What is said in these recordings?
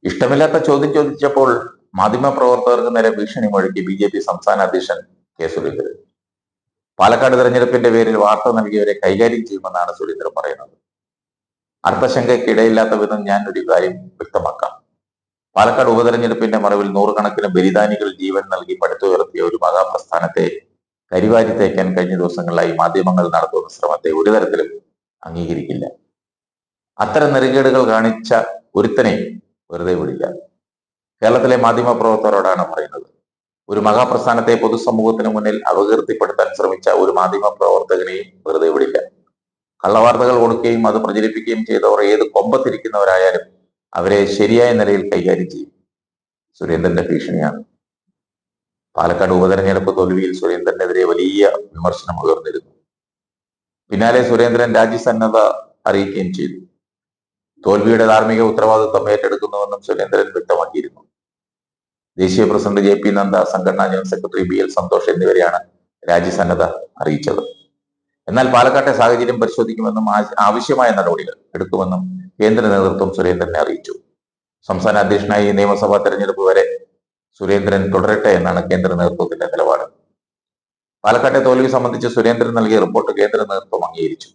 ഇഷ്ടമില്ലാത്ത ചോദ്യം ചോദിച്ചപ്പോൾ മാധ്യമപ്രവർത്തകർക്ക് നേരെ ഭീഷണി മുഴക്കി BJP സംസ്ഥാന അധ്യക്ഷൻ കെ സുരേന്ദ്രൻ. പാലക്കാട് തെരഞ്ഞെടുപ്പിന്റെ പേരിൽ വാർത്ത നൽകിയവരെ കൈകാര്യം ചെയ്യുമെന്നാണ് സുരേന്ദ്രൻ പറയുന്നത്. അർത്ഥശങ്കയ്ക്കിടയില്ലാത്ത വിധം ഞാൻ ഒരു കാര്യം വ്യക്തമാക്കാം. പാലക്കാട് ഉപതെരഞ്ഞെടുപ്പിന്റെ മറവിൽ നൂറുകണക്കിന് ബലിദാനികൾ ജീവൻ നൽകി പടുത്തുയർത്തിയ ഒരു മഹാപ്രസ്ഥാനത്തെ കരിവാരി തേക്കാൻ കഴിഞ്ഞ ദിവസങ്ങളിലായി മാധ്യമങ്ങൾ നടത്തുന്ന ശ്രമത്തെ ഒരു തരത്തിലും അംഗീകരിക്കില്ല. അത്തരം നെറികേടുകൾ കാണിച്ച ഒരുത്തനെ വെറുതെ വിടില്ല. കേരളത്തിലെ മാധ്യമപ്രവർത്തകരോടാണ് പറയുന്നത്. ഒരു മഹാപ്രസ്ഥാനത്തെ പൊതുസമൂഹത്തിന് മുന്നിൽ അപകീർത്തിപ്പെടുത്താൻ ശ്രമിച്ച ഒരു മാധ്യമപ്രവർത്തകനെയും വെറുതെ വിടില്ല. കള്ളവാർത്തകൾ കൊടുക്കുകയും അത് പ്രചരിപ്പിക്കുകയും ചെയ്തവർ ഏത് കൊമ്പത്തിരിക്കുന്നവരായാലും അവരെ ശരിയായ നിലയിൽ കൈകാര്യം ചെയ്യും. സുരേന്ദ്രന്റെ ഭീഷണിയാണ്. പാലക്കാട് ഉപതെരഞ്ഞെടുപ്പ് തോൽവിയിൽ സുരേന്ദ്രനെതിരെ വലിയ വിമർശനം ഉയർന്നിരുന്നു. പിന്നാലെ സുരേന്ദ്രൻ രാജ്യസന്നദ്ധ അറിയിക്കുകയും ചെയ്തു. തോൽവിയുടെ ധാർമ്മിക ഉത്തരവാദിത്വം ഏറ്റെടുക്കുന്നുവെന്നും സുരേന്ദ്രൻ വ്യക്തമാക്കിയിരുന്നു. ദേശീയ പ്രസിഡന്റ് JP നദ്ദ, സംഘടനാ ജനറൽ സെക്രട്ടറി BL സന്തോഷ് എന്നിവരെയാണ് രാജ്യസന്നദ്ധ അറിയിച്ചത്. എന്നാൽ പാലക്കാട്ടെ സാഹചര്യം പരിശോധിക്കുമെന്നും ആവശ്യമായ നടപടികൾ എടുക്കുമെന്നും കേന്ദ്ര നേതൃത്വം സുരേന്ദ്രനെ അറിയിച്ചു. സംസ്ഥാന അധ്യക്ഷനായി നിയമസഭാ തെരഞ്ഞെടുപ്പ് വരെ സുരേന്ദ്രൻ തുടരട്ടെ എന്നാണ് കേന്ദ്ര നേതൃത്വത്തിന്റെ നിലപാട്. പാലക്കാട്ടെ തോൽവി സംബന്ധിച്ച് സുരേന്ദ്രൻ നൽകിയ റിപ്പോർട്ട് കേന്ദ്ര നേതൃത്വം അംഗീകരിച്ചു.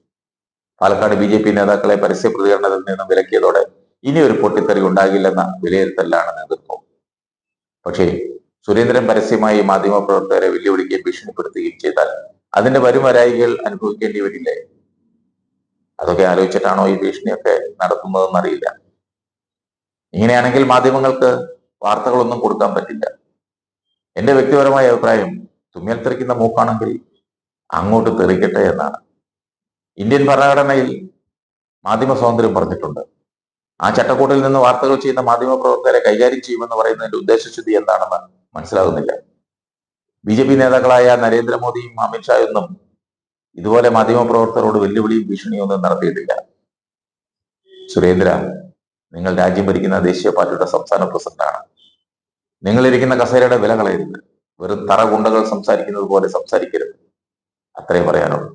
പാലക്കാട് BJP നേതാക്കളെ പരസ്യ പ്രതികരണത്തിൽ നിന്നും വിലക്കിയതോടെ ഇനി ഒരു പൊട്ടിത്തെറി ഉണ്ടാകില്ലെന്ന വിലയിരുത്തലാണ് നേതൃത്വം. പക്ഷേ സുരേന്ദ്രൻ പരസ്യമായി മാധ്യമപ്രവർത്തകരെ വെല്ലുവിളിക്കുകയും ഭീഷണിപ്പെടുത്തുകയും ചെയ്താൽ അതിന്റെ വരുമരായികൾ അനുഭവിക്കേണ്ടി വരില്ലേ? അതൊക്കെ ആലോചിച്ചിട്ടാണോ ഈ ഭീഷണിയൊക്കെ നടത്തുന്നതെന്ന് അറിയില്ല. ഇങ്ങനെയാണെങ്കിൽ മാധ്യമങ്ങൾക്ക് വാർത്തകളൊന്നും കൊടുക്കാൻ പറ്റില്ല. എന്റെ വ്യക്തിപരമായ അഭിപ്രായം, തുമ്മിൽ തെറിക്കുന്ന മൂക്കാണെങ്കിൽ അങ്ങോട്ട് തെറിക്കട്ടെ എന്നാണ്. ഇന്ത്യൻ ഭരണഘടനയിൽ മാധ്യമ സ്വാതന്ത്ര്യം പറഞ്ഞിട്ടുണ്ട്. ആ ചട്ടക്കൂട്ടിൽ നിന്ന് വാർത്തകൾ ചെയ്യുന്ന മാധ്യമപ്രവർത്തകരെ കൈകാര്യം ചെയ്യുമെന്ന് പറയുന്നതിന്റെ ഉദ്ദേശശുദ്ധി എന്താണെന്ന് മനസ്സിലാകുന്നില്ല. BJP നേതാക്കളായ നരേന്ദ്രമോദിയും അമിത്ഷായൊന്നും ഇതുപോലെ മാധ്യമപ്രവർത്തകരോട് വെല്ലുവിളിയും ഭീഷണിയും ഒന്നും നടത്തിയിട്ടില്ല. സുരേന്ദ്ര, നിങ്ങൾ രാജ്യം ഭരിക്കുന്ന ദേശീയ പാർട്ടിയുടെ സംസ്ഥാന പ്രസിഡന്റാണ്. നിങ്ങളിരിക്കുന്ന കസേരയുടെ വില കളയരുത്. വെറും തറ ഗുണ്ടകൾ സംസാരിക്കുന്നത് പോലെ സംസാരിക്കരുത്. അത്രേ പറയാനുള്ളൂ.